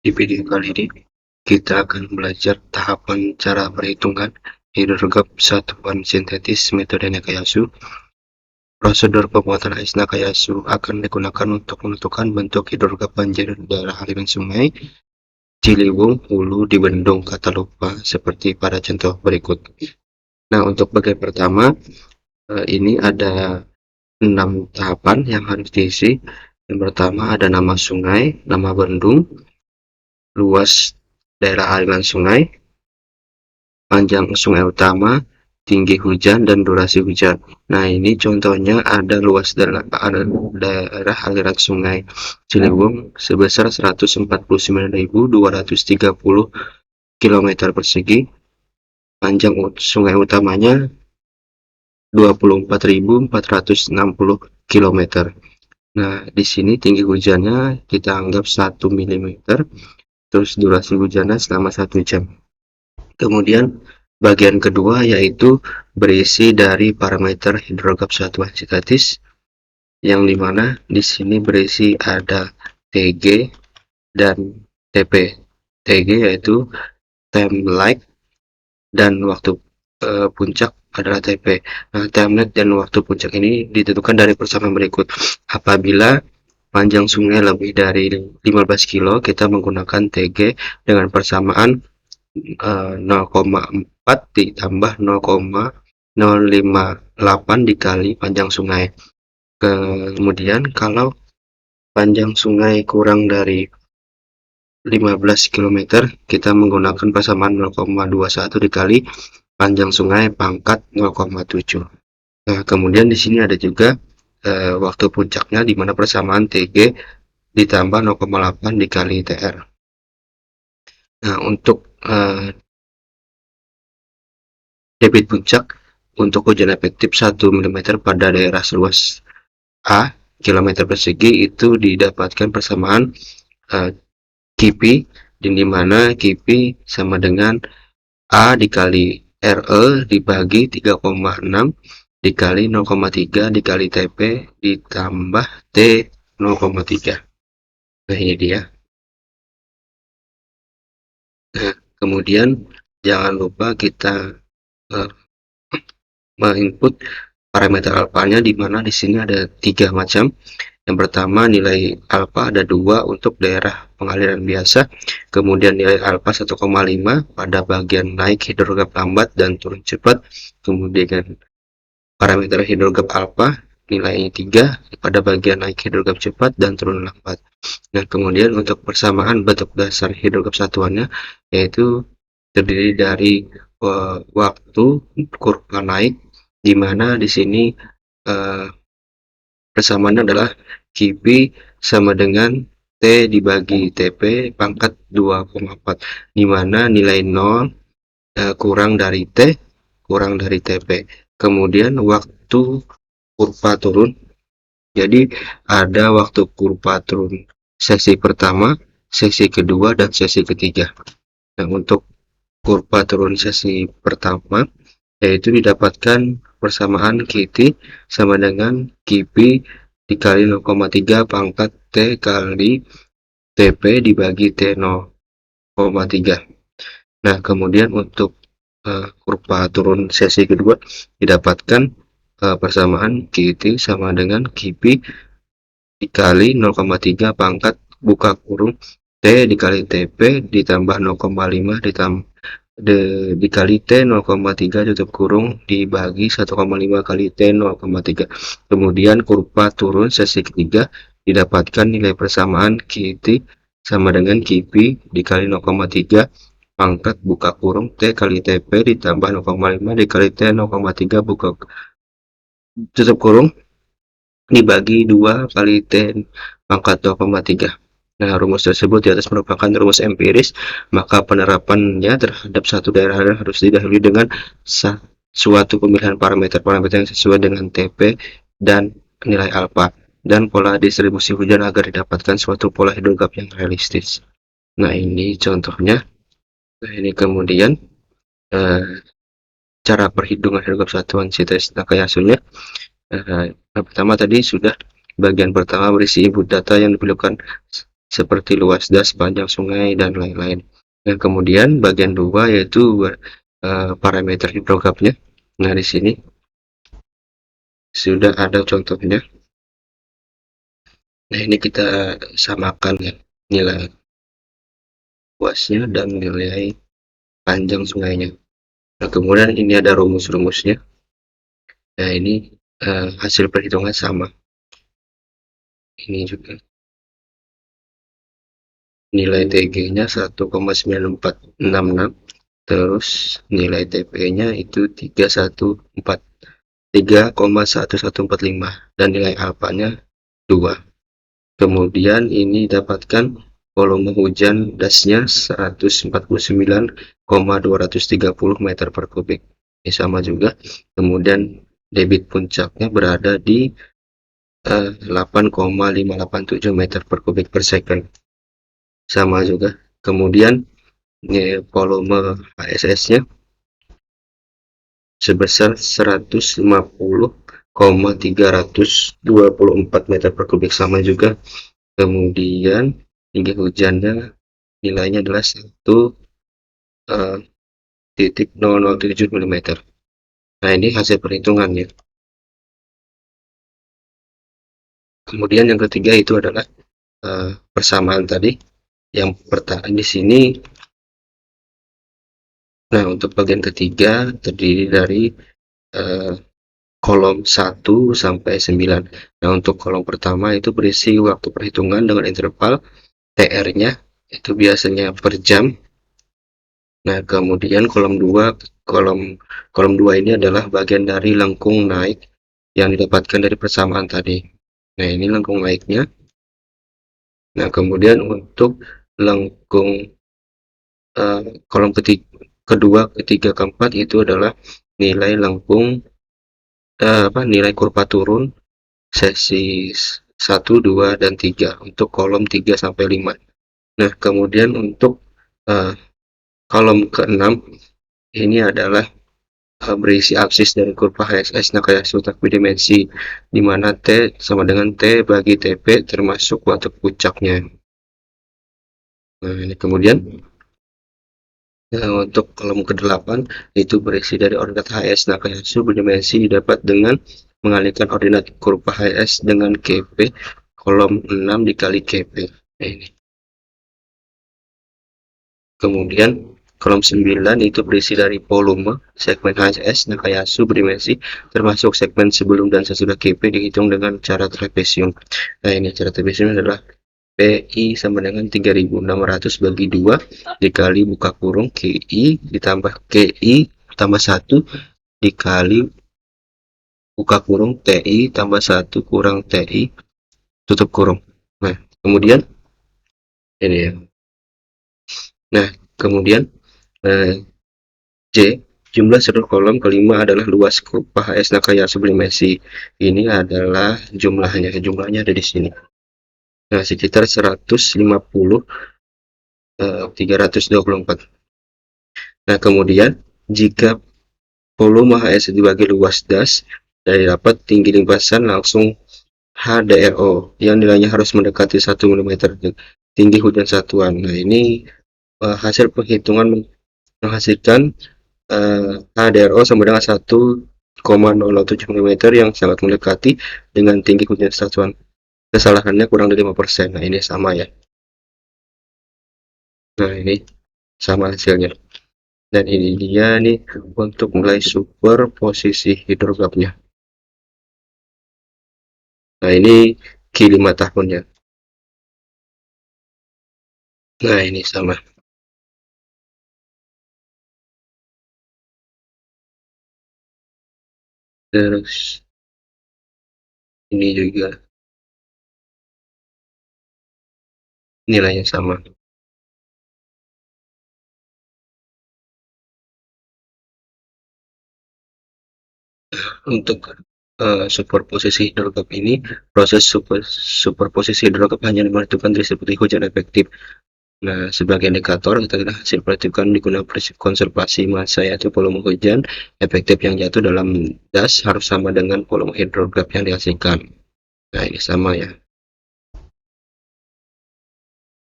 Di video kali ini, kita akan belajar tahapan cara perhitungan hidrogap satuan sintetis metode Nakayasu. Prosedur pembuatan ais Nakayasu akan digunakan untuk menentukan bentuk hidrogap banjir daerah aliran sungai Ciliwung, Hulu, di Bendung, Katalupa, seperti pada contoh berikut. Nah, untuk bagian pertama, ini ada 6 tahapan yang harus diisi. Yang pertama ada nama sungai, nama bendung, luas daerah aliran sungai, panjang sungai utama, tinggi hujan, dan durasi hujan. Nah, ini contohnya ada luas daerah aliran sungai Ciliwung sebesar 149.230 km persegi. Panjang sungai utamanya 24.460 km. Nah, di sini tinggi hujannya kita anggap 1 mm, terus durasi hujannya selama 1 jam. Kemudian bagian kedua yaitu berisi dari parameter hidrogap satuan sintetis, yang dimana di sini berisi ada Tg dan Tp. Tg yaitu time lag dan waktu puncak adalah Tp. Nah, time lag dan waktu puncak ini ditentukan dari persamaan berikut. Apabila panjang sungai lebih dari 15 km, kita menggunakan Tg dengan persamaan 0,4 ditambah 0,058 dikali panjang sungai. Kemudian kalau panjang sungai kurang dari 15 km, kita menggunakan persamaan 0,21 dikali panjang sungai pangkat 0,7. Nah, kemudian di sini ada juga waktu puncaknya, di mana persamaan Tg ditambah 0,8 dikali Tr. Nah, untuk debit puncak untuk hujan efektif 1 mm pada daerah seluas A km persegi itu didapatkan persamaan Kp, di mana Kp sama dengan A dikali RE dibagi 3,6 dikali 0,3 dikali Tp ditambah T 0,3. Nah, ini dia. Nah, kemudian jangan lupa kita menginput parameter alfanya, di mana di sini ada 3 macam. Yang pertama, nilai alfa ada 2 untuk daerah pengaliran biasa, kemudian nilai alfa 1,5 pada bagian naik hidrogap lambat dan turun cepat, kemudian parameter hidrogap alfa nilainya 3 pada bagian naik hidrogap cepat dan turun lambat. Nah, kemudian untuk persamaan bentuk dasar hidrogap satuannya yaitu terdiri dari waktu kurva naik, di mana di sini persamaannya adalah Kp sama dengan T dibagi Tp pangkat 2,4, di mana nilai 0 kurang dari T kurang dari Tp. Kemudian waktu kurva turun, jadi ada waktu kurva turun sesi pertama, sesi kedua, dan sesi ketiga. Nah, untuk kurva turun sesi pertama yaitu didapatkan persamaan Kt sama dengan Kp dikali 0,3 pangkat T kali Tp dibagi T 0,3. Nah, kemudian untuk kurva turun sesi kedua didapatkan persamaan Kt sama dengan Kp dikali 0,3 pangkat buka kurung T dikali Tp ditambah 0,5 dikali T 0,3 tutup kurung dibagi 1,5 kali T 0,3. Kemudian kurva turun sesi ketiga didapatkan nilai persamaan Kt sama dengan Kp dikali 0,3 pangkat buka kurung T kali Tp ditambah 0,5 dikali T 0,3 buka tutup kurung dibagi 2 kali T pangkat 0,3. Nah, rumus tersebut di atas merupakan rumus empiris, maka penerapannya terhadap satu daerah harus didahului dengan suatu pemilihan parameter yang sesuai dengan Tp dan nilai alfa dan pola distribusi hujan agar didapatkan suatu pola hidrogap yang realistis. Nah, ini contohnya. Nah, ini kemudian cara perhitungan hidrogap satuan sintetis Nakayasunya. Pertama tadi sudah bagian pertama berisi input data yang diperlukan seperti luas das, panjang sungai, dan lain-lain. Nah, kemudian bagian 2 yaitu parameter hidrografnya. Nah, di sini sudah ada contohnya. Nah, ini kita samakan ya, nilai luasnya dan nilai panjang sungainya. Nah, kemudian ini ada rumus-rumusnya. Nah, ini hasil perhitungan sama. Ini juga nilai TG-nya 1,9466, terus nilai TP-nya itu 3,1145, dan nilai alfanya 2. Kemudian ini dapatkan volume hujan dasnya 149,230 meter per kubik. Ini sama juga. Kemudian debit puncaknya berada di 8,587 meter per kubik per second. Sama juga. Kemudian volume HSS-nya sebesar 150,324 meter per kubik, sama juga. Kemudian tinggi hujannya nilainya adalah 1,007 mm. Nah, ini hasil perhitungannya. Kemudian yang ketiga itu adalah persamaan tadi. Yang pertama di sini. Nah, untuk bagian ketiga terdiri dari kolom 1 sampai 9. Nah, untuk kolom pertama itu berisi waktu perhitungan dengan interval TR-nya itu biasanya per jam. Nah, kemudian kolom 2 ini adalah bagian dari lengkung naik yang didapatkan dari persamaan tadi. Nah, ini lengkung naiknya. Nah, kemudian untuk lengkung kolom kedua, ketiga, keempat itu adalah nilai lengkung nilai kurva turun sesi 1, 2, dan 3 untuk kolom 3 sampai 5. Nah, kemudian untuk kolom ke-6 ini adalah berisi absis dari kurva HSS Nakayasu tak bidimensi, di mana T sama dengan T bagi TP termasuk waktu puncaknya. Nah, ini kemudian untuk kolom ke-8 itu berisi dari ordinat HS Nakayasu berdimensi didapat dengan mengalihkan ordinat kurva HS dengan KP kolom 6 dikali KP. Nah, ini. Kemudian kolom 9 itu berisi dari volume segmen HS Nakayasu berdimensi termasuk segmen sebelum dan sesudah KP dihitung dengan cara trapesium. Nah, ini cara trapesium adalah PI sama dengan 3600 bagi 2 dikali buka kurung KI ditambah KI tambah 1 dikali buka kurung TI tambah 1 kurang TI tutup kurung. Nah, kemudian ini ya. Nah, kemudian J, jumlah seluruh kolom kelima adalah luas kurva HS Nakayasu berdimensi. Ini adalah jumlahnya ada di sini. Nah, sekitar 324. Nah, kemudian jika volume HS dibagi luas das, dari dapat tinggi limpasan langsung HDRO yang nilainya harus mendekati 1 mm tinggi hujan satuan. Nah, ini hasil perhitungan menghasilkan HDRO sama dengan 1,007 mm yang sangat mendekati dengan tinggi hujan satuan. Kesalahannya kurang dari 5%. Nah, ini sama ya. Nah, ini sama hasilnya. Dan ini dia nih untuk nilai superposisi hidrografnya. Nah, ini Q 5 tahunnya. Nah, ini sama. Terus ini juga nilainya sama. Untuk superposisi hidrograf ini, proses superposisi hidrograf hanya menentukan distribusi hujan efektif. Nah, sebagai indikator kita lihat hasil perhitungan digunakan prinsip konservasi massa, yaitu volume hujan efektif yang jatuh dalam das harus sama dengan volume hidrograf yang dihasilkan. Nah, ini sama ya.